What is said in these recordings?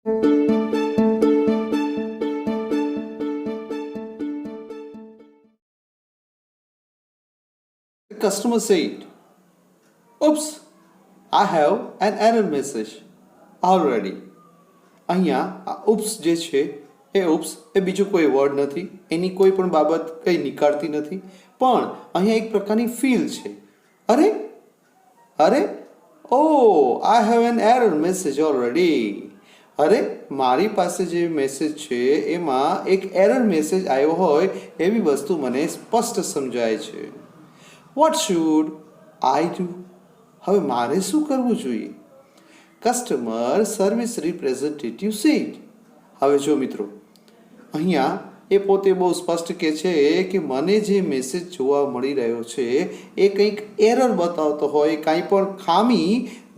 The customer said, "Oops, I have an error message already." અહીંયા આ oops જે છે એ oops એ બીજો કોઈ વર્ડ નથી, એની કોઈ પણ બાબત કંઈ નીકાળતી નથી, પણ અહીંયા એક પ્રકારની ફીલ છે. અરે અરે oh I have an error message already. અરે મારી પાસે જે મેસેજ છે એમાં એક એરર મેસેજ આવ્યો હોય એવી વસ્તુ મને સ્પષ્ટ સમજાય છે. What should I do? હવે મારે શું કરવું જોઈએ? Customer service representative said. હવે જો મિત્રો, અહીંયા એ પોતે બહુ સ્પષ્ટ કહે છે કે મને જે મેસેજ જોવા મળી રહ્યો છે એ કંઈક એરર બતાવતો હોય, કાંઈ પણ ખામી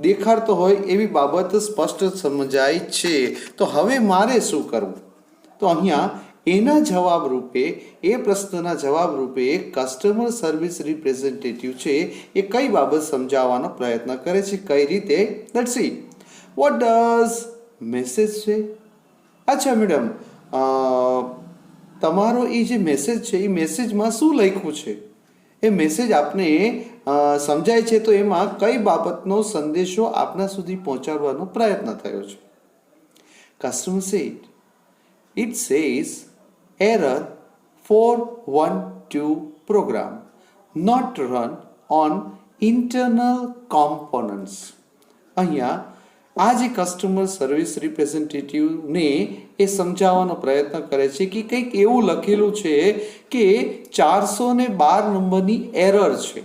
દેખાડતો હોય એવી બાબત સ્પષ્ટ સમજાય છે. તો હવે મારે શું કરવું? તો અહીંયા એના જવાબ રૂપે, એ પ્રશ્નના જવાબ રૂપે કસ્ટમર સર્વિસ રિપ્રેઝેન્ટેટિવ છે એ કઈ બાબત સમજાવવાનો પ્રયત્ન કરે છે, કઈ રીતે? Let's see. What does message છે? અચ્છા મેડમ, તમારો એ જે મેસેજ છે એ મેસેજમાં શું લખ્યું છે? એ મેસેજ આપને સમજાય છે તો એમાં કઈ બાબતનો સંદેશો આપના સુધી પહોંચાડવાનો પ્રયત્ન થયો છે? Customer said, it says error 412 program not run on internal components. અહીંયા આ જે કસ્ટમર સર્વિસ રિપ્રેઝેન્ટેટિવને એ સમજાવવાનો પ્રયત્ન કરે છે કે કંઈક એવું લખેલું છે કે 412 નંબરની એરર છે,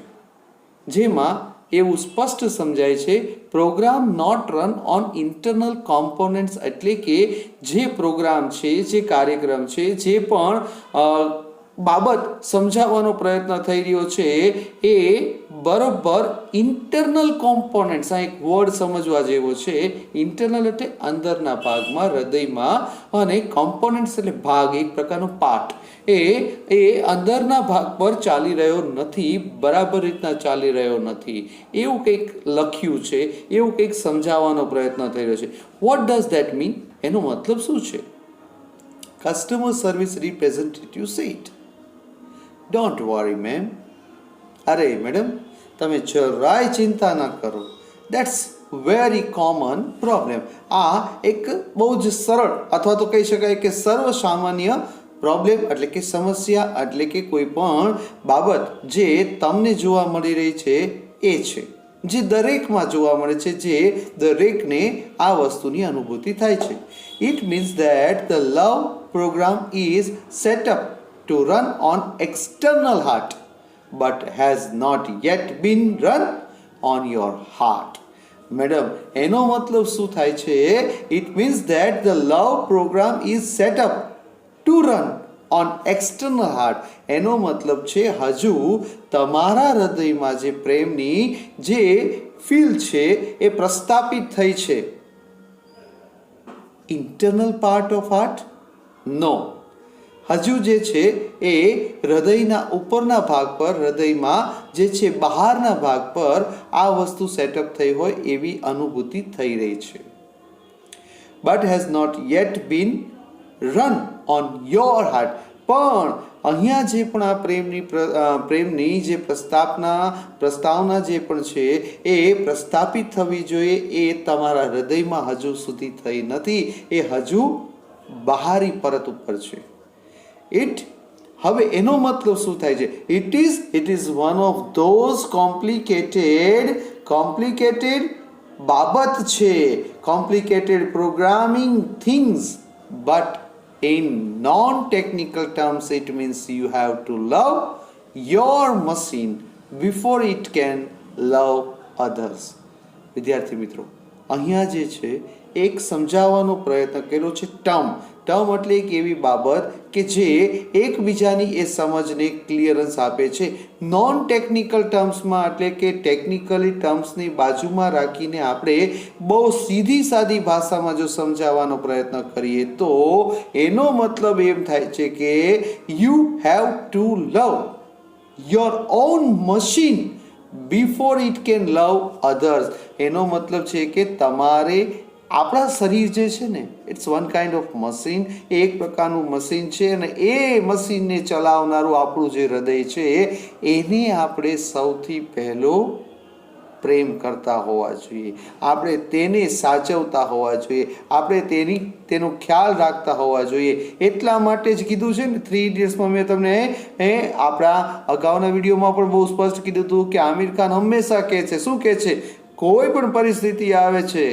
જેમાં એવું સ્પષ્ટ સમજાય છે program not run on internal components, એટલે કે જે પ્રોગ્રામ છે, જે કાર્યક્રમ છે, જે પણ બાબત સમજાવવાનો પ્રયત્ન થઈ રહ્યો છે એ બરોબર ઇન્ટરનલ કોમ્પોનન્ટ્સ, આ એક વર્ડ સમજવા જેવો છે. ઇન્ટરનલ એટલે અંદરના ભાગમાં, હૃદયમાં, અને કોમ્પોનન્ટ્સ એટલે ભાગ, એક પ્રકારનો પાર્ટ. એ અંદરના ભાગ પર ચાલી રહ્યો નથી, બરાબર રીતના ચાલી રહ્યો નથી, એવું કંઈક લખ્યું છે, એવું કંઈક સમજાવવાનો પ્રયત્ન થઈ રહ્યો છે. What does that mean? એનો મતલબ શું છે? Customer service representative said, don't worry ma'am. અરે મેડમ, તમે જરાય ચિંતા ના કરો. That's very common problem. આ એક બહુ જ સરળ અથવા તો કહી શકાય કે સર્વસામાન્ય પ્રોબ્લેમ એટલે કે સમસ્યા, એટલે કે કોઈ પણ બાબત જે તમને જોવા મળી રહી છે એ છે, જે દરેકમાં જોવા મળે છે, જે દરેકને આ વસ્તુની અનુભૂતિ થાય છે. It means that the love program is set up to run on external heart but has not yet been run on your heart. Madam, એનો મતલબ શું થાય છે? It means that the love program is set up to run on external heart. એનો મતલબ છે હજુ તમારા હૃદયમાં જે પ્રેમની જે ફીલ છે એ પ્રસ્થાપિત થઈ છે. Internal part of heart? No, હજુ જે છે એ હૃદયના ઉપરના ભાગ પર, હૃદયમાં જે છે બહારના ભાગ પર આ વસ્તુ સેટઅપ થઈ હોય એવી અનુભૂતિ થઈ રહી છે. But has not yet been run on your heart. પણ અહીંયા જે પણ આ પ્રેમની જે પ્રસ્તાવના જે પણ છે એ પ્રસ્થાપિત થવી જોઈએ એ તમારા હૃદયમાં હજુ સુધી થઈ નથી, એ હજુ બહારી પરત ઉપર છે. હવે એનો મતલબ શું થાય છે? It is one of those complicated બાબત છે, complicated programming things, but in non-technical terms it means you have to love your machine before it can love others. વિદ્યાર્થી મિત્રો, અહીંયા જે છે એક સમજાવવાનો પ્રયત્ન કર્યો છે ટર્મ એટલે એક એવી બાબત કે જે એકબીજાની એ સમજને ક્લિયરન્સ આપે છે. નોન ટેકનિકલ ટર્મ્સમાં એટલે કે ટેકનિકલી ટર્મ્સની બાજુમાં રાખીને આપણે બહુ સીધી સાદી ભાષામાં જો સમજાવવાનો પ્રયત્ન કરીએ તો એનો મતલબ એમ થાય છે કે you have to love your own machine before it can love others. એનો મતલબ છે કે તમારે આપણા શરીર જે છે ને it's one kind of machine, એ એક પ્રકારનું મશીન છે અને એ મશીનને ચલાવનારું આપણું જે હૃદય છે એને આપણે સૌથી પહેલો પ્રેમ કરતા હોવા જોઈએ, આપણે તેને સાચવતા હોવા જોઈએ, આપણે તેનો ખ્યાલ રાખતા હોવા જોઈએ. એટલા માટે જ કીધું છે ને 3 ઇડિયટ્સમાં મેં તમને આપણા અગાઉના વિડીયોમાં પણ બહુ સ્પષ્ટ કીધું હતું કે આમિર ખાન હંમેશા કહે છે, શું કહે છે, કોઈ પણ પરિસ્થિતિ આવે છે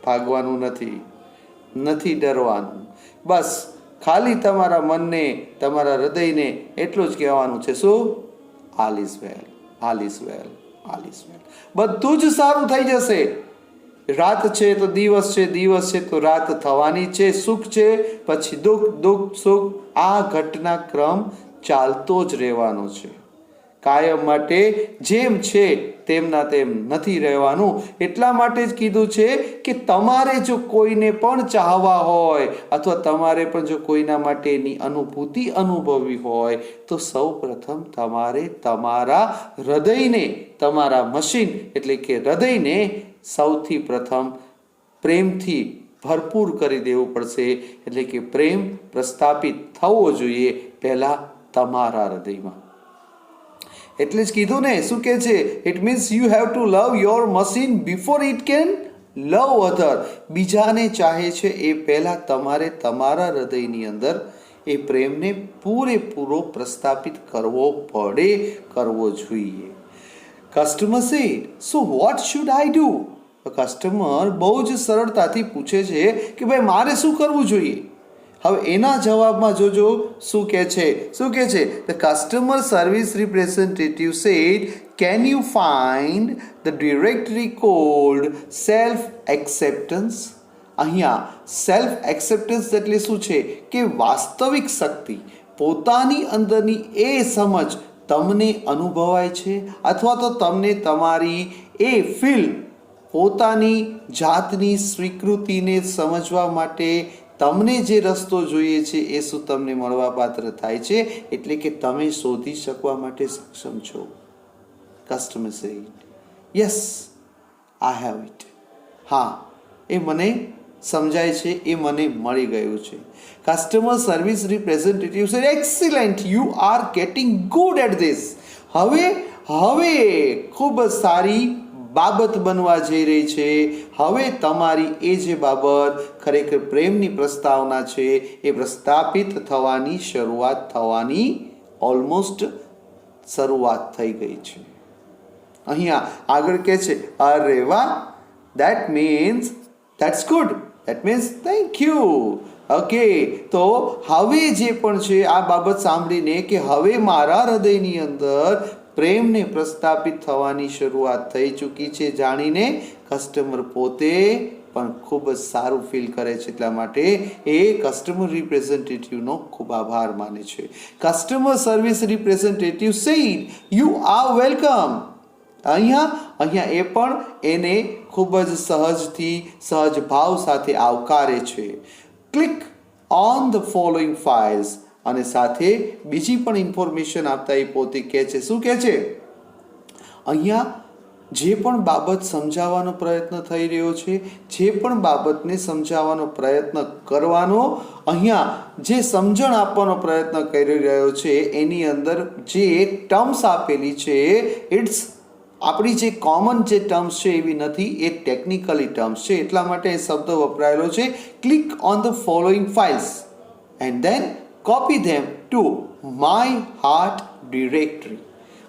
ભાગવાનું નથી ડરવાનું, બસ ખાલી તમારા મનને તમારા હૃદયને એટલું જ કહેવાનું છે, શું, all is well, all is well, all is well. બધું જ સારું થઈ જશે. રાત છે તો દિવસ છે, દિવસ છે તો રાત થવાની છે, સુખ છે પછી દુઃખ, દુઃખ સુખ, આ ઘટનાક્રમ ચાલતો જ રહેવાનો છે. કાયમ માટે જેમ છે તેમના તેમ નથી રહેવાનું. એટલા માટે જ કીધું છે કે તમારે જો કોઈને પણ ચાહવા હોય અથવા તમારે પણ જો કોઈના માટેની અનુભૂતિ અનુભવવી હોય તો સૌ પ્રથમ તમારે તમારા હૃદયને, તમારા મશીન એટલે કે હૃદયને સૌથી પ્રથમ પ્રેમથી ભરપૂર કરી દેવું પડશે. એટલે કે પ્રેમ પ્રસ્થાપિત થવો જોઈએ પહેલા તમારા હૃદયમાં. એટલે જ કીધું ને, શું કે છે, it means you have to love your machine before it can love other. બીજાને ચાહે છે એ પહેલા તમારે તમારા હૃદયની અંદર એ પ્રેમને પૂરેપૂરો પ્રસ્થાપિત કરવો પડે, કરવો જોઈએ. Customer said, so what should I do? Customer બહુ જ સરળતાથી પૂછે છે કે ભાઈ મારે શું કરવું જોઈએ. હવે એના જવાબમાં જોજો શું કહે છે, શું કહે છે, the customer service representative said, can you find the directory called self acceptance. અહીંયા સેલ્ફ એક્સેપ્ટન્સ એટલે શું છે કે વાસ્તવિક શક્તિ, પોતાની અંદરની એ સમજ તમને અનુભવાય છે અથવા તો તમને તમારી એ ફીલ, પોતાની જાતની સ્વીકૃતિને સમજવા માટે તમને જે રસ્તો જોઈએ છે એ શું તમને મળવા પાત્ર થાય છે, એટલે કે તમે શોધી શકવા માટે સક્ષમ છો. Customer said, yes I have it. હા, એ મને સમજાય છે, એ મને મળી ગયું છે. Customer service representative said, excellent, you are getting good at this. હવે ખૂબ સારી બાબત બનવા જઈ રહી છે. હવે તમારી એ જે બાબત ખરેખર પ્રેમની પ્રસ્તાવના છે એ પ્રસ્થાપિત થવાની શરૂઆત થવાની ઓલમોસ્ટ શરૂઆત થઈ ગઈ છે. અહીંયા આગળ કહે છે, અરે વાહ, that means that's good, that means thank you. Okay, તો હવે જે પણ છે આ બાબત સાંભળીને કે હવે મારા હૃદયની અંદર પ્રેમને પ્રસ્થાપિત થવાની શરૂઆત થઈ ચૂકી છે જાણીને કસ્ટમર પોતે પણ ખૂબ જ સારું ફીલ કરે છે. એટલા માટે એ કસ્ટમર રિપ્રેઝેન્ટેટિવનો ખૂબ આભાર માને છે. Customer service representative said, you are welcome. અહીંયા એ પણ એને ખૂબ જ સહજ ભાવ સાથે આવકારે છે. Click on the following files. અને સાથે બીજી પણ ઇન્ફોર્મેશન આપતા એ પોતે કહે છે, શું કહે છે, અહીંયા જે પણ બાબત સમજાવવાનો પ્રયત્ન થઈ રહ્યો છે, જે પણ બાબતને સમજાવવાનો પ્રયત્ન કરવાનો, અહીંયા જે સમજણ આપવાનો પ્રયત્ન કરી રહ્યો છે એની અંદર જે ટર્મ્સ આપેલી છે, ઇટ્સ આપણી જે કોમન જે ટર્મ્સ છે એવી નથી, એ ટેકનિકલી ટર્મ્સ છે. એટલા માટે એ શબ્દ વપરાયેલો છે, click on the following files and then copy them to my heart directory.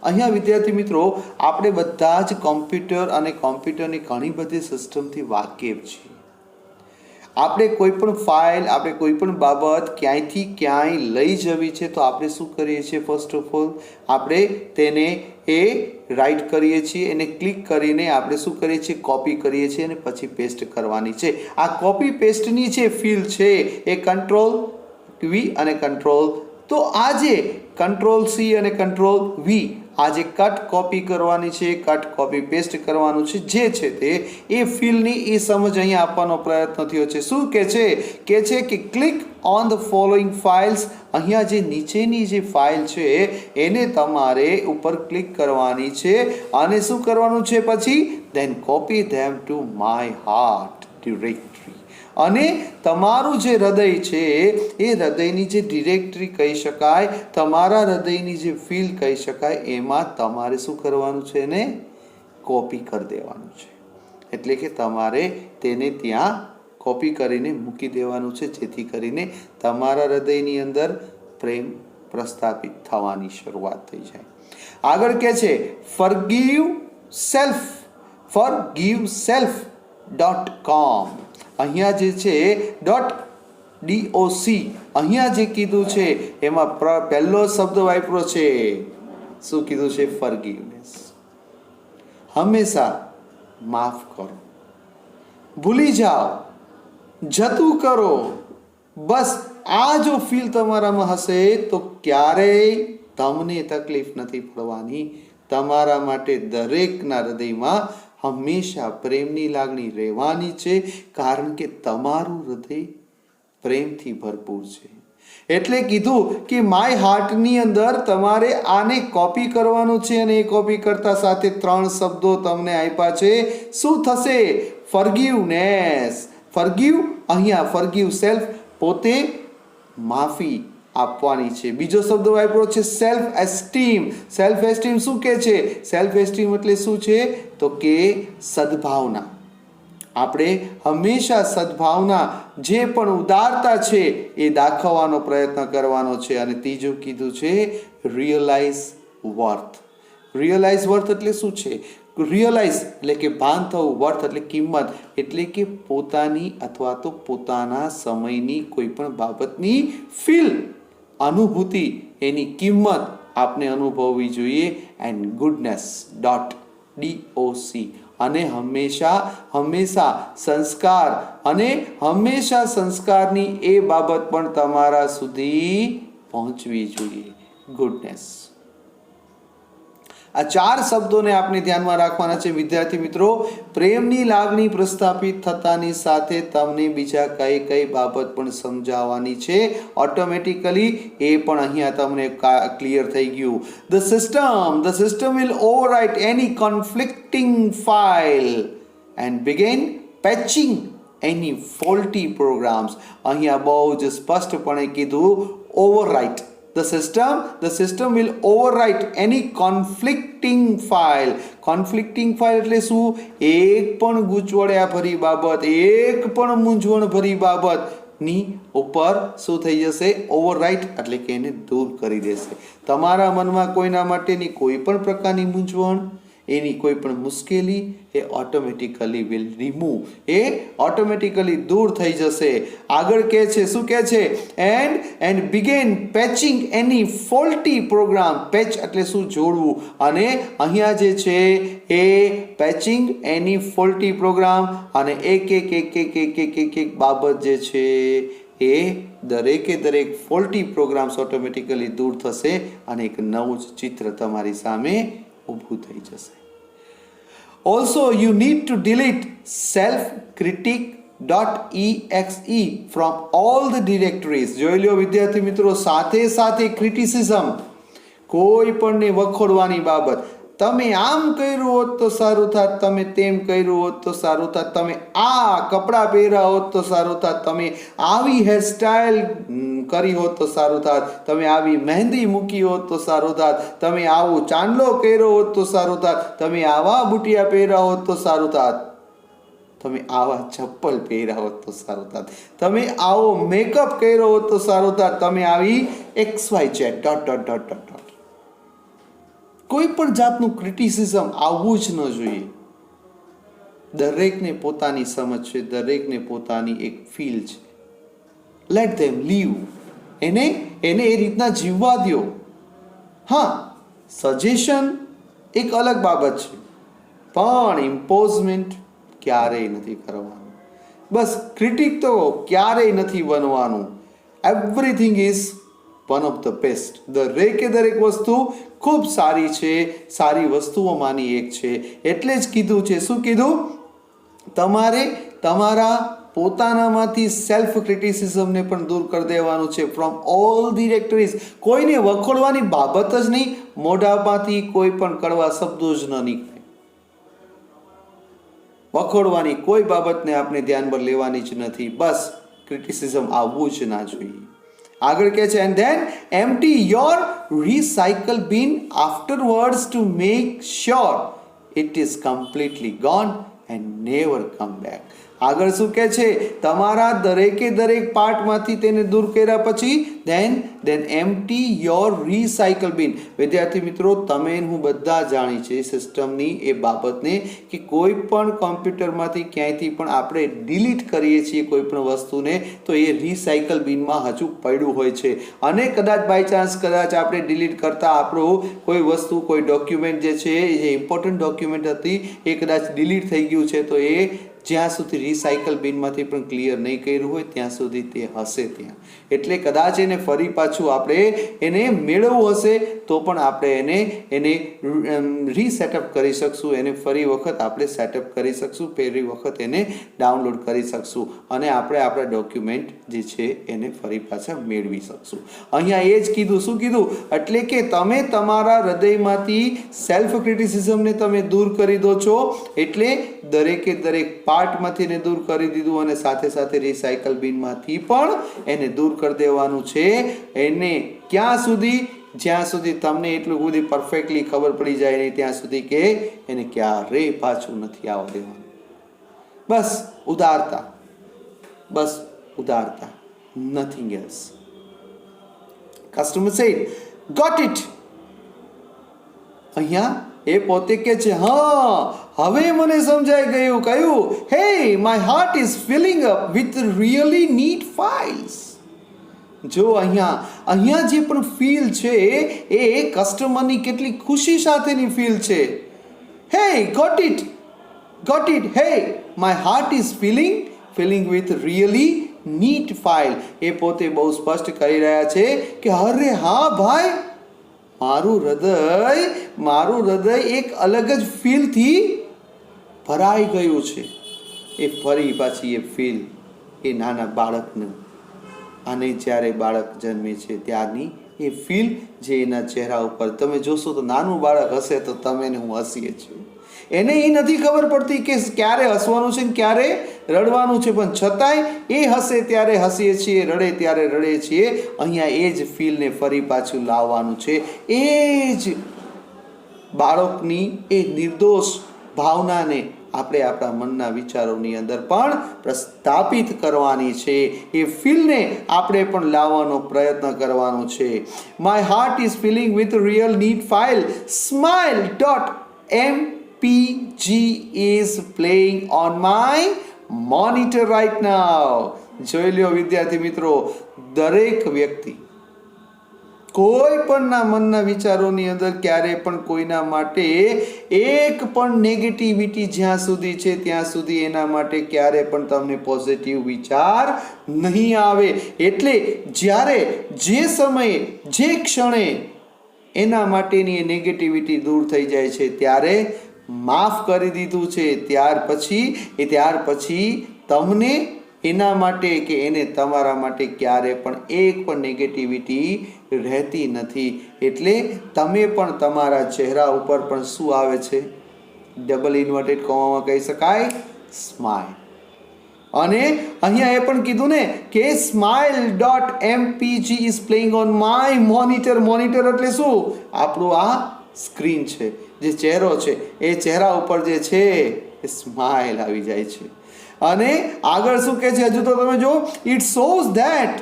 અહીંયા વિદ્યાર્થી મિત્રો, આપણે બધા જ કોમ્પ્યુટર અને કોમ્પ્યુટરની ઘણી બધી સિસ્ટમથી વાકેફ છીએ. આપણે કોઈ પણ ફાઇલ, આપણે કોઈ પણ બાબત ક્યાંયથી ક્યાંય લઈ જવી છે તો આપણે શું કરીએ છીએ, ફર્સ્ટ ઓફ ઓલ આપણે તેને એ રાઇટ કરીએ છીએ, એને ક્લિક કરીને આપણે શું કરીએ છીએ, કોપી કરીએ છીએ અને પછી પેસ્ટ કરવાની છે. આ કોપી પેસ્ટની જે ફીલ છે એ કંટ્રોલ વી અને કંટ્રોલ, તો આજે કંટ્રોલ સી અને કંટ્રોલ વી, આજે કટ કોપી કરવાની છે, કટ કોપી પેસ્ટ કરવાનું છે, જે છે તે એ ફીલની એ સમજ અહીંયા આપવાનો પ્રયત્ન થયો છે. શું કહે છે કે click on the following files. અહીંયા જે નીચેની જે ફાઇલ છે એને તમારે ઉપર ક્લિક કરવાની છે અને શું કરવાનું છે, પછી then copy them to my heart directory. અને તમારું જે હૃદય છે એ હૃદયની જે ડિરેક્ટરી કહી શકાય, તમારા હૃદયની જે ફીલ કહી શકાય, એમાં તમારે શું કરવાનું છે ને કોપી કરી દેવાનું છે. એટલે કે તમારે તેને ત્યાં કોપી કરીને મૂકી દેવાનું છે, જેથી કરીને તમારા હૃદયની અંદર પ્રેમ પ્રસ્થાપિત થવાની શરૂઆત થઈ જાય. આગળ કે છે forgiveself.com. અહીંયા જે છે .doc અહીંયા જે કીધું છે એમાં પહેલો શબ્દ વાપર્યો છે. શું કીધું છે? ફોરગીવનેસ. હંમેશા માફ કરો, ભૂલી જાઓ, જતું કરો. બસ આ જો ફીલ તમારામાં હશે તો ક્યારેય તમને તકલીફ નથી પડવાની. તમારા માટે દરેકના હૃદયમાં હંમેશા પ્રેમની લાગણી રહેવાની છે, કારણ કે તમારું હૃદય પ્રેમથી ભરપૂર છે. એટલે કીધું કે માય હાર્ટની અંદર તમારે આને કોપી કરવાનું છે, અને એ કોપી કરતા સાથે 3 શબ્દો તમને આપ્યા છે. શું થશે? ફોરગીવનેસ. ફોરગીવ, અહીંયા ફોરગીવ સેલ્ફ, પોતે માફી આપવાની છે. બીજો શબ્દ વાપર્યો છે સેલ્ફ એસ્ટીમ. સેલ્ફ એસ્ટીમ શું કે છે? સેલ્ફ એસ્ટીમ એટલે શું છે? તો કે સદભાવના. આપણે હંમેશા સદભાવના, જે પણ ઉદારતા છે એ દાખવવાનો પ્રયત્ન કરવાનો છે. અને ત્રીજું કીધું છે રિયલાઇઝ વર્થ. રિયલાઇઝ વર્થ એટલે શું છે? રિયલાઇઝ એટલે કે ભાન થવું, વર્થ એટલે કિંમત, એટલે કે પોતાની અથવા તો પોતાના સમયની કોઈ પણ બાબતની ફીલ, અનુભૂતિ, એની કિંમત આપને અનુભવવી જોઈએ. And goodness .doc. અને હંમેશા સંસ્કાર, અને હંમેશા સંસ્કારની એ બાબત પણ તમારા સુધી પહોંચવી જોઈએ. ગુડનેસ. આ 4 શબ્દોને આપણે ધ્યાનમાં રાખવાના છે વિદ્યાર્થી મિત્રો. પ્રેમની લાગણી પ્રસ્થાપિત થતાની સાથે તમને બીજા કઈ બાબત પણ સમજાવવાની છે ઓટોમેટિકલી. એ પણ અહીંયા તમને ક્લિયર થઈ ગયું. The system will overwrite any conflicting file and begin patching any faulty programs. અહીંયા બહુ જ સ્પષ્ટપણે કીધું overwrite. The system will overwrite any conflicting file. Conflicting file એટલે શું? એક પણ ગૂંચવણ્યા ભરી બાબત, એક પણ મૂંઝવણ ભરી બાબતની ઉપર શું થઈ જશે? ઓવરરાઇટ, એટલે કે એને દૂર કરી દેશે. તમારા મનમાં કોઈના માટેની કોઈ પણ પ્રકારની મૂંઝવણ, એની કોઈ પણ મુશ્કેલી એ ઓટોમેટિકલી વિલ રિમૂવ, એ ઓટોમેટિકલી દૂર થઈ જશે. આગળ કહે છે, શું કહે છે? And begin patching any faulty program. Patch એટલે શું? જોડવું. અને અહીંયા જે છે એ પેચિંગ એની ફોલ્ટી પ્રોગ્રામ, અને એક બાબત જે છે એ દરેક ફોલ્ટી પ્રોગ્રામ્સ ઓટોમેટિકલી દૂર થશે, અને એક નવું જ ચિત્ર તમારી સામે ઊભું થઈ જશે. Also, you need to delete self-critic.exe from all the directories. જોઈ લો વિદ્યાર્થી મિત્રો, સાથે ક્રિટિસિઝમ, કોઈ પણને વખોડવાની બાબત. તમે આમ કર્યું હોત તો સારું થાત, તમે તેમ કર્યું હોત તો સારું થાત, તમે આ કપડાં પહેર્યા હોત તો સારું થાત, તમે આવી હેરસ્ટાઇલ કરી હોત તો સારું થાત, તમે આવી મહેંદી મૂકી હોત તો સારું થાત, તમે આવો ચાંદલો કર્યો હોત તો સારું થાત, તમે આવા બુટિયા પહેર્યા હોત તો સારું થાત, તમે આવા ચપ્પલ પહેર્યા હોત તો સારું થાત, તમે આવો મેકઅપ કર્યો હોત તો સારું થાત, તમે આવી XYZ ... કોઈ પણ જાતનું ક્રિટિસિઝમ આવવું જ ન જોઈએ. દરેકને પોતાની સમજ છે, દરેકને પોતાની એક ફીલ છે. Let them leave. એને એ રીતના જીવવા દો. હા, સજેશન એક અલગ બાબત છે, પણ ઇમ્પોઝમેન્ટ ક્યારેય નથી કરવાનું. બસ ક્રિટિક તો ક્યારેય નથી બનવાનું. Everything is one of the best. દરેક વસ્તુ ખૂબ સારી છે, સારી વસ્તુઓમાંની એક છે. એટલે જ કીધું છે, શું કીધું? તમારે તમારા પોતાનામાંથી સેલ્ફ ક્રિટિસિઝમને પણ દૂર કરી દેવાનું છે. From all directories. કોઈને વખોડવાની બાબત જ નહીં, મોઢામાંથી કોઈ પણ કડવા શબ્દો જ ન નીકળે. વખોડવાની કોઈ બાબતને આપણે ધ્યાનમાં લેવાની જ નથી. બસ ક્રિટિસિઝમ આવવું જ ના જોઈએ. આગળ કહે છે, and then empty your recycle bin afterwards to make sure it is completely gone and never come back. આગળ શું કહે છે, તમારા દરેકે દરેક પાર્ટમાંથી તેને દૂર કર્યા પછી દેન એમ્પ્ટી યોર રિસાયકલ બિન. વિદ્યાર્થી મિત્રો, તમે હું બધા જાણી છે સિસ્ટમની એ બાબતને કે કોઈ પણ કોમ્પ્યુટરમાંથી ક્યાંયથી પણ આપણે ડિલીટ કરીએ છીએ કોઈ પણ વસ્તુને તો એ રિસાયકલ બિનમાં હજુ પડ્યું હોય છે. અને કદાચ બાય ચાન્સ કદાચ આપણે ડિલીટ કરતા આપણું કોઈ વસ્તુ કોઈ ડોક્યુમેન્ટ જે છે જે ઇમ્પોર્ટન્ટ ડોક્યુમેન્ટ હતી એ કદાચ ડિલીટ થઈ ગયું છે તો એ જ્યાં સુધી રિસાયકલ બિનમાંથી પણ ક્લિયર નહીં કર્યું હોય ત્યાં સુધી તે હશે ત્યાં. એટલે કદાચ એને ફરી પાછું આપણે એને મેળવવું હશે તો પણ આપણે એને રીસેટઅપ કરી શકશું, એને ફરી વખત આપણે સેટઅપ કરી શકશું, ફરી વખત એને ડાઉનલોડ કરી શકશું અને આપણે આપણા ડોક્યુમેન્ટ જે છે એને ફરી પાછા મેળવી શકશું. અહીંયા એ જ કીધું. શું કીધું? એટલે કે તમે તમારા હૃદયમાંથી સેલ્ફ ક્રિટિસિઝમને તમે દૂર કરી દો છો, એટલે દરેકે દરેક પાર્ટમાંથી એને દૂર કરી દીધું અને સાથે સાથે રિસાયકલ બિનમાંથી પણ એને દૂર કરી દેવાનું છે. એને ક્યાં સુધી? જ્યાં સુધી તમને એટલું બધી પરફેક્ટલી ખબર પડી જાય નહીં ત્યાં સુધી કે એને ક્યારેય પાછું નથી આવવા દેવાનું. બસ ઉદારતા, બસ ઉદારતા, nothing else. Customer said got it. અહીંયા એ પોતે કે છે, હા હવે મને સમજાઈ ગયું. કયું? Hey my heart is filling up with really neat files. જો અહીંયા જે પણ ફીલ છે એ કસ્ટમરની કેટલી ખુશી સાથેની ફીલ છે. He got it, got it. Hey my heart is filling with really neat file. એ પોતે બહુ સ્પષ્ટ કહી રહ્યા છે કે અરે હા ભાઈ, મારું હૃદય એક અલગ જ ફીલથી ભરાઈ ગયું છે. એ ફરી પાછી એ ફીલ એ નાના બાળકનું, અને જ્યારે બાળક જન્મે છે ત્યારની એ ફીલ જે એના ચહેરા ઉપર તમે જોશો તો નાનું બાળક હશે તો તમે ને હું હસીએ છીએ. એને એ નથી ખબર પડતી કે ક્યારે હસવાનું છે ને ક્યારે રડવાનું છે, પણ છતાંય એ હસે ત્યારે હસીએ છીએ, રડે ત્યારે રડે છીએ. અહીંયા એ જ ફીલને ફરી પાછું લાવવાનું છે. એ જ બાળકની એ નિર્દોષ ભાવનાને આપણે આપણા મનના વિચારોની અંદર પણ પ્રસ્થાપિત કરવાની છે. એ ફીલને આપણે પણ લાવવાનો પ્રયત્ન કરવાનો છે. My heart is filling with real need file smile.mpg is playing on my monitor right now. જોઈ લ્યો વિદ્યાર્થી મિત્રો, દરેક વ્યક્તિ કોઈ પણના મનના વિચારોની અંદર ક્યારે પણ કોઈના માટે એક પણ નેગેટિવિટી જ્યાં સુધી છે ત્યાં સુધી એના માટે ક્યારે પણ તમને પોઝિટિવ વિચાર નહીં આવે. એટલે જ્યારે જે સમયે જે ક્ષણે એના માટેની એ નેગેટિવિટી દૂર થઈ જાય છે ત્યારે માફ કરી દીધું છે, ત્યાર પછી તમને એના માટે કે એને તમારા માટે ક્યારે પણ એક પણ નેગેટિવિટી રહેતી નથી. એટલે તમે પણ તમારા ચહેરા ઉપર પણ શું આવે છે? ડબલ ઇન્વર્ટેડ કોમામાં કહી શકાય સ્માઇલ. અને અહીંયા એ પણ કીધું ને કે smile.mpg is playing on my monitor. Monitor એટલે શું? આપણું આ સ્ક્રીન છે, જે ચહેરો છે એ ચહેરા ઉપર જે છે એ સ્માઇલ આવી જાય છે. અને આગળ શું કહે છે હજુ તો તમે જો, it shows that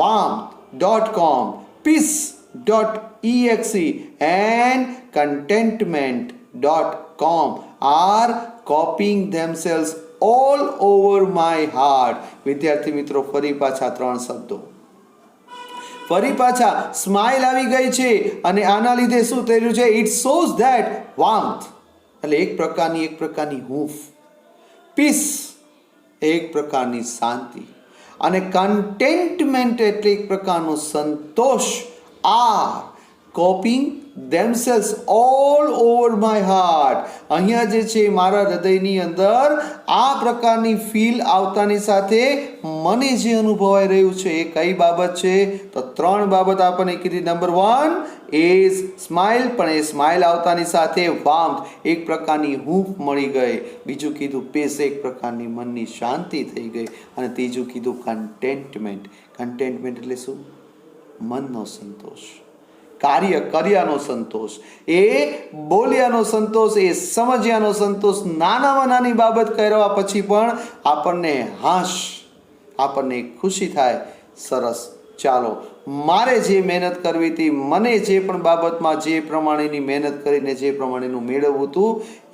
warmth.com, peace.exe and contentment.com are copying themselves all over my heart. વિદ્યાર્થી મિત્રો, ફરી પાછા 3 શબ્દો, ફરી પાછા સ્માઇલ આવી ગઈ છે અને આના લીધે શું થઈ રહ્યું છે? it shows that warmth એટલે એક પ્રકારની હૂંફ, peace એક પ્રકારની શાંતિ, અને કન્ટેન્ટમેન્ટ એટલે એક પ્રકારનો સંતોષ, copying themselves all over my heart. અહીંયા જે છે મારા હૃદયની અંદર આ પ્રકારની ફીલ આવતાની સાથે મને જે અનુભવાઈ રહ્યું છે એ કઈ બાબત છે? તો 3 બાબત આપણને કીધી. નંબર 1 ઇઝ સ્માઇલ, પણ એ સ્માઇલ આવતાની સાથે વાર્મથ, એક પ્રકારની હૂંફ મળી ગઈ. બીજું કીધું પેસ, એક પ્રકારની મનની શાંતિ થઈ ગઈ. અને ત્રીજું કીધું કન્ટેન્ટમેન્ટ. કન્ટેન્ટમેન્ટ એટલે શું? મનનો સંતોષ, કાર્ય કર્યાનો સંતોષ, એ બોલ્યાનો સંતોષ, એ સમજ્યાનો સંતોષ. નાનામાં નાની બાબત કરવા પછી પણ આપણને હાશ, આપણને ખુશી થાય. સરસ, ચાલો મારે જે મહેનત કરવી હતી, મને જે પણ બાબતમાં જે પ્રમાણેની મહેનત કરીને જે પ્રમાણેનું મેળવવું હતું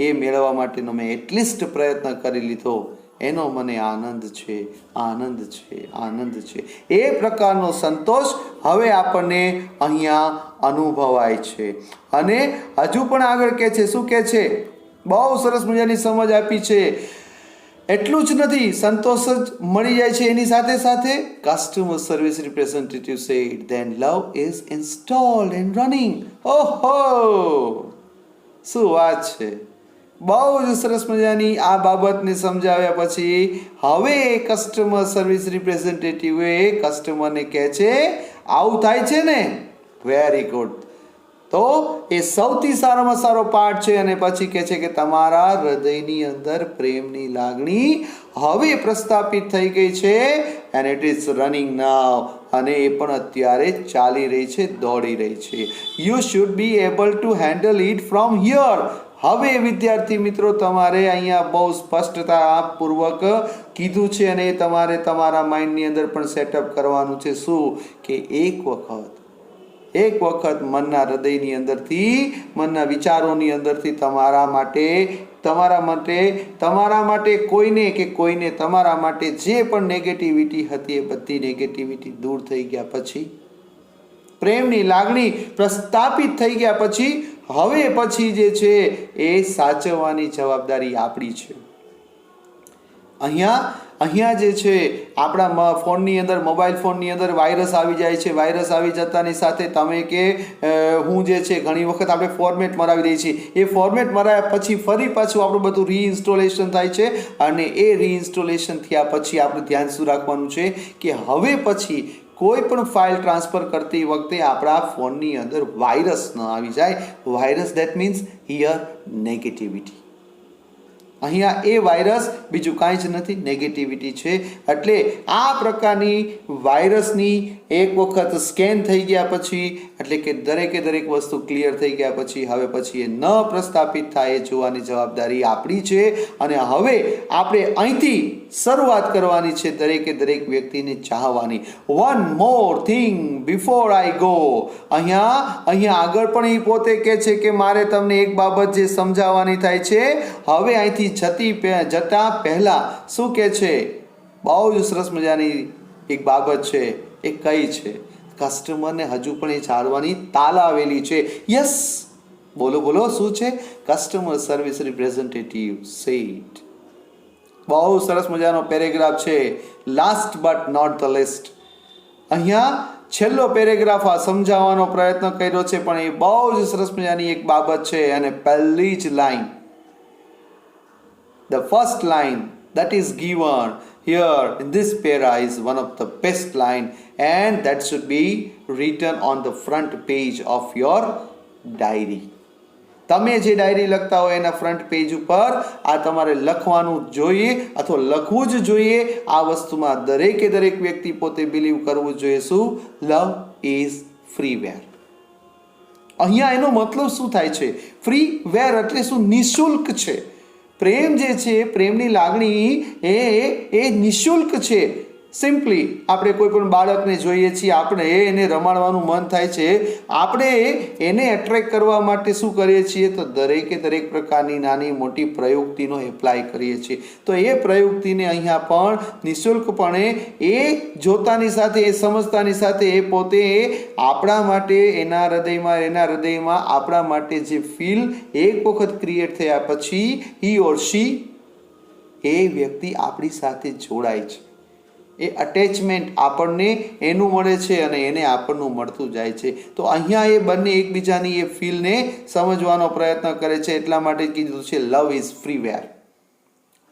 એ મેળવવા માટેનો મેં એટલીસ્ટ પ્રયત્ન કરી લીધો. એનો મને આનંદ છે, આનંદ છે, આનંદ છે. એ પ્રકારનો સંતોષ હવે આપણને અહીંયા અનુભવાય છે. અને હજુ પણ આગળ કહે છે, શું કહે છે? બહુ સરસ મજાની સમજ આપી છે. એટલું જ નથી, સંતોષ જ મળી જાય છે, એની સાથે સાથે customer service representative said then love is installed and running. ઓહો, શું વાત છે! બહુ જ સરસ મજાની આ બાબતને સમજાવ્યા પછી હવે કસ્ટમર સર્વિસ રિપ્રેઝેન્ટેટિવે કસ્ટમરને કહે છે આવું થાય છે ને, વેરી ગુડ. તો એ સૌથી સારામાં સારો પાર્ટ છે. અને પછી કહે છે કે તમારા હૃદયની અંદર પ્રેમની લાગણી હવે પ્રસ્થાપિત થઈ ગઈ છે એન્ડ ઇટ ઇઝ રનિંગ નાઉ. અને એ પણ અત્યારે ચાલી રહી છે, દોડી રહી છે. You should be able to handle it from here. હવે વિદ્યાર્થી મિત્રો તમારે અહીંયા બહુ સ્પષ્ટતાપૂર્વક કીધું છે અને તમારે તમારા માઇન્ડની અંદર પણ સેટઅપ કરવાનું છે. શું કે એક વખત મનના હૃદયની અંદરથી, મનના વિચારોની અંદરથી તમારા માટે કોઈને કે કોઈને તમારા માટે જે પણ નેગેટિવિટી હતી એ બધી નેગેટિવિટી દૂર થઈ ગયા પછી, પ્રેમની લાગણી પ્રસ્થાપિત થઈ ગયા પછી હવે પછી જે છે એ સાચવવાની જવાબદારી આપણી છે. અહીંયા જે છે આપણા ફોનની અંદર, મોબાઈલ ફોનની અંદર વાયરસ આવી જાય છે. વાયરસ આવી જતાની સાથે તમે કે હું જે છે ઘણી વખત આપણે ફોર્મેટ મરાવી દઈએ છીએ. એ ફોર્મેટ મરાવ્યા પછી ફરી પાછું આપણું બધું રીઇન્સ્ટોલેશન થાય છે. અને એ રીઇન્સ્ટોલેશન થયા પછી આપણે ધ્યાન શું રાખવાનું છે કે હવે પછી કોઈ પણ ફાઇલ ટ્રાન્સફર કરતી વખતે આપણા ફોનની અંદર વાયરસ ન આવી જાય. Virus that means here negativity. અહીંયા એ વાયરસ બીજું કાંઈ જ નથી, નેગેટિવિટી છે. એટલે આ પ્રકારની વાયરસની એક વખત સ્કેન થઈ ગયા પછી, એટલે કે દરેક વસ્તુ ક્લિયર થઈ ગયા પછી હવે પછી એ ન પ્રસ્થાપિત થાય એ જોવાની જવાબદારી આપણી છે. અને હવે આપણે અહીંથી શરૂઆત કરવાની છે દરેક વ્યક્તિને ચાહવાની. One more thing before I go. અહીંયા આગળ પણ એ પોતે કહે છે કે મારે તમને એક બાબત જે સમજાવવાની થાય છે. હવે અહીંથી જતા પહેલા શું કહે છે? બહુ જ સરસ મજાની એક બાબત છે. એ કઈ છે? કસ્ટમરને હજુ પણ એ જાણવાની તાલાવેલી છે. યસ, બોલો શું છે? Customer service representative said. બહુ સરસ મજાનો પેરેગ્રાફ છે. Last but not the least. અહીંયા છેલ્લો પેરેગ્રાફ આ સમજાવવાનો પ્રયત્ન કર્યો છે, પણ એ બહુ જ સરસ મજાની એક બાબત છે. અને પહેલી જ line, the first line that is given here in this para is one of the best line, and that should be written on the front page of your diary. તમે જે ડાયરી લખતા હોય એના ફ્રન્ટ પેજ ઉપર આ તમારે લખવાનું જોઈએ અથવા લખવું જ જોઈએ. આ વસ્તુમાં દરેક વ્યક્તિ પોતે બિલીવ કરવું જોઈએ. શું? લવ ઇઝ ફ્રી વેર. અહીંયા એનો મતલબ શું થાય છે? ફ્રી વેર એટલે શું? નિઃશુલ્ક છે. પ્રેમ જે છે, પ્રેમની લાગણી એ નિઃશુલ્ક છે. સિમ્પલી આપણે કોઈ પણ બાળકને જોઈએ છીએ, આપણે એને રમાડવાનું મન થાય છે, આપણે એને એટ્રેક્ટ કરવા માટે શું કરીએ છીએ? તો દરેક પ્રકારની નાની મોટી પ્રયુક્તિનો એપ્લાય કરીએ છીએ. તો એ પ્રયુક્તિને અહીંયા પણ નિઃશુલ્કપણે એ જોતાની સાથે, એ સમજતાની સાથે એ પોતે આપણા માટે એના હૃદયમાં આપણા માટે જે ફીલ એક વખત ક્રિએટ થયા પછી હી ઓર શી, એ વ્યક્તિ આપણી સાથે જોડાય છે. એ અટેચમેન્ટ આપણને એનું મળે છે અને એને આપણનું મળતું જાય છે. તો અહીંયા એ બંને એકબીજાની એ ફીલને સમજવાનો પ્રયત્ન કરે છે. એટલા માટે કીધું છે લવ ઇઝ ફ્રીવેર.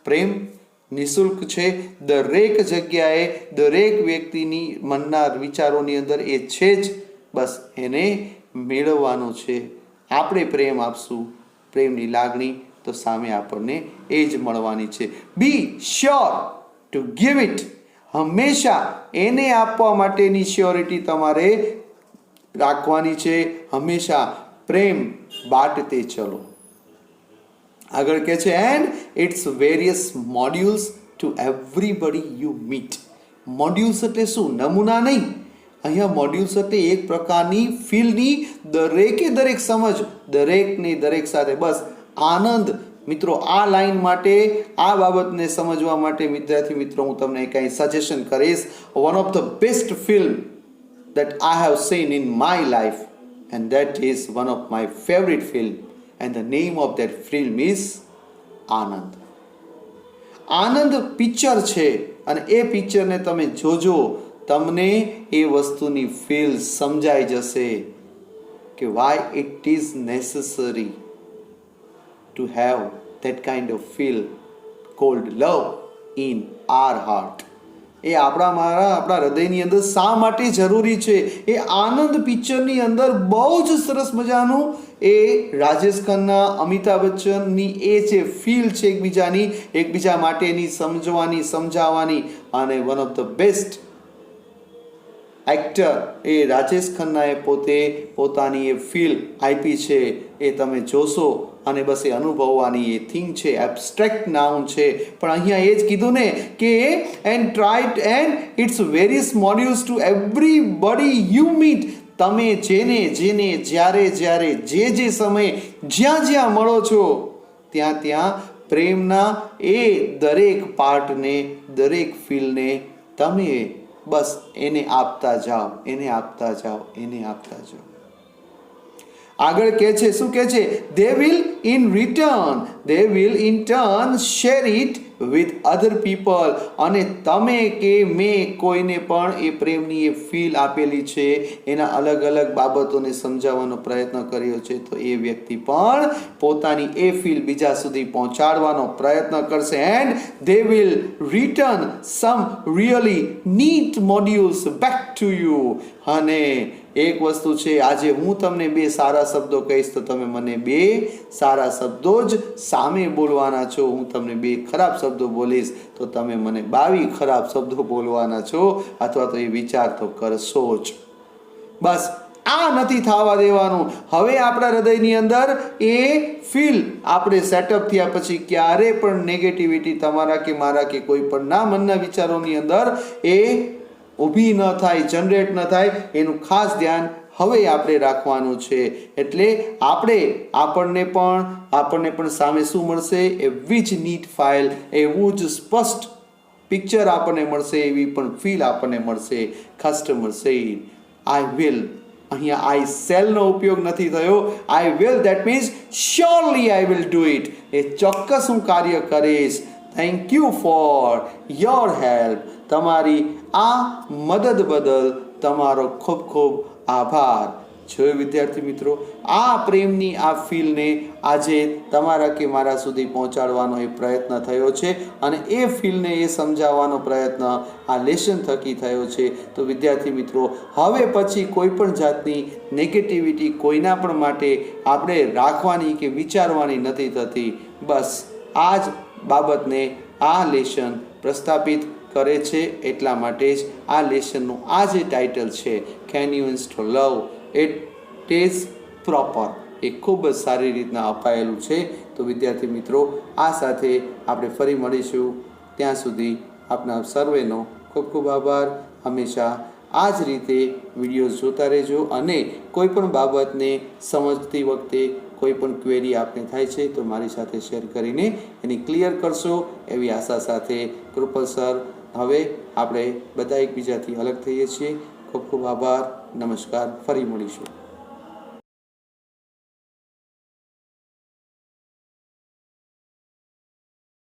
પ્રેમ નિઃશુલ્ક છે. દરેક જગ્યાએ દરેક વ્યક્તિની મનના વિચારોની અંદર એ છે જ. બસ એને મેળવવાનો છે. આપણે પ્રેમ આપશું, પ્રેમની લાગણી, તો સામે આપણને એ જ મળવાની છે. બી શ્યોર ટુ ગીવ ઇટ. હંમેશા એને આપવા માટેની શ્યોરિટી તમારે રાખવાની છે. હંમેશા પ્રેમ બાટતે ચલો. આગળ કહે છે and it's various modules to everybody you meet. Modules એટલે શું? નમૂના નહીં. અહીંયા મોડ્યુલ્સ એટલે એક પ્રકારની ફીલની દરેક સમજ, દરેકની દરેક સાથે. બસ આનંદ. મિત્રો આ લાઈન માટે, આ બાબતને સમજવા માટે વિદ્યાર્થી મિત્રો હું તમને કંઈ સજેશન કરીશ. One of the best film that I have seen in my life, and that is one of my favorite film, and the name of that film is Anand. Anand picture છે અને એ પિક્ચરને તમે જોજો, તમને એ વસ્તુની feel સમજાઈ જશે કે Y it is necessary to have that kind of feel called love in our heart. એ આપણા હૃદયની અંદર શા માટે જરૂરી છે? એ આનંદ પિક્ચરની અંદર બહુ જ સરસ મજાનું એ રાજેશ ખન્ના, અમિતાભ બચ્ચનની એ જે ફીલ છે એકબીજા માટેની સમજવાની, સમજાવવાની, અને one of the best actor એ રાજેશ ખન્નાએ પોતાની એ ફીલ આપી છે. એ તમે જોશો અને બસ એ અનુભવવાની એ થિંગ છે. એબ્સ્ટ્રેક્ટ નાઉન છે, પણ અહીંયા એ જ કીધું ને કે and try and it's various modules to everybody you meet. તમે જેને જ્યારે જે સમયે જ્યાં મળો છો ત્યાં પ્રેમના એ દરેક પાર્ટને, દરેક ફીલને તમે બસ એને આપતા જાઓ. આગળ કહે છે, શું કહે છે? they will in turn share it with other people. અને તમે કે મેં કોઈને પણ એ પ્રેમની એ ફીલ આપેલી છે, એના અલગ અલગ બાબતોને સમજાવવાનો પ્રયત્ન કર્યો છે, તો એ વ્યક્તિ પણ પોતાની એ ફીલ બીજા સુધી પહોંચાડવાનો પ્રયત્ન કરશે. and they will return some really neat modules back to you. અને એક વસ્તુ છે, આજે હું તમને 2 સારા શબ્દો કહીશ તો તમે મને 2 સારા શબ્દો જ સામે બોલવાના છો. હું તમને 2 ખરાબ શબ્દો બોલીશ તો તમે મને 22 ખરાબ શબ્દો બોલવાના છો, અથવા તો એ વિચાર તો કરશો જ. બસ આ નથી થવા દેવાનું. હવે આપણા હૃદયની અંદર એ ફીલ આપણે સેટઅપ થયા પછી ક્યારે પણ નેગેટિવિટી તમારા કે મારા કે કોઈ પણ ના મનના વિચારોની અંદર એ ઊભી ન થાય, જનરેટ ન થાય, એનું ખાસ ધ્યાન હવે આપણે રાખવાનું છે. એટલે આપણને પણ સામે શું મળશે? એવી જ નીટ ફાઇલ, એવું જ સ્પષ્ટ પિક્ચર આપણને મળશે, એવી પણ ફીલ આપણને મળશે. Customer said I will. અહીંયા આઈ સેલનો ઉપયોગ નથી થયો. I will, that means surely I will do it. એ ચોક્કસ હું કાર્ય કરીશ. Thank you for your help. તમારી આ મદદ બદલ તમારો ખૂબ ખૂબ આભાર. જોયું વિદ્યાર્થી મિત્રો, આ પ્રેમની આ ફીલને આજે તમારા કે મારા સુધી પહોંચાડવાનો એ પ્રયત્ન થયો છે, અને એ ફીલને એ સમજાવવાનો પ્રયત્ન આ લેસન થકી થયો છે. તો વિદ્યાર્થી મિત્રો, હવે પછી કોઈ પણ જાતની નેગેટિવિટી કોઈના પણ માટે આપણે રાખવાની કે વિચારવાની નથી થતી. બસ આ જ બાબતને આ લેસન પ્રસ્થાપિત કરે છે. એટલા માટે જ આ લેસનનું આ જે ટાઇટલ છે, can you install love, it is proper, એ ખૂબ જ સારી રીતના અપાયેલું છે. તો વિદ્યાર્થી મિત્રો, આ સાથે આપણે ફરી મળીશું. ત્યાં સુધી આપના સર્વેનો ખૂબ ખૂબ આભાર. હંમેશા આ જ રીતે વિડીયોઝ જોતા રહેજો, અને કોઈ પણ બાબતને સમજતી વખતે કોઈ પણ ક્વેરી આપને થાય છે તો મારી સાથે શેર કરીને એની ક્લિયર કરશો, એવી આશા સાથે કૃપલ સર, હવે આપણે બધા એકબીજાથી અલગ થઈએ છીએ. ખૂબ ખૂબ આભાર. નમસ્કાર. ફરી મળીશું.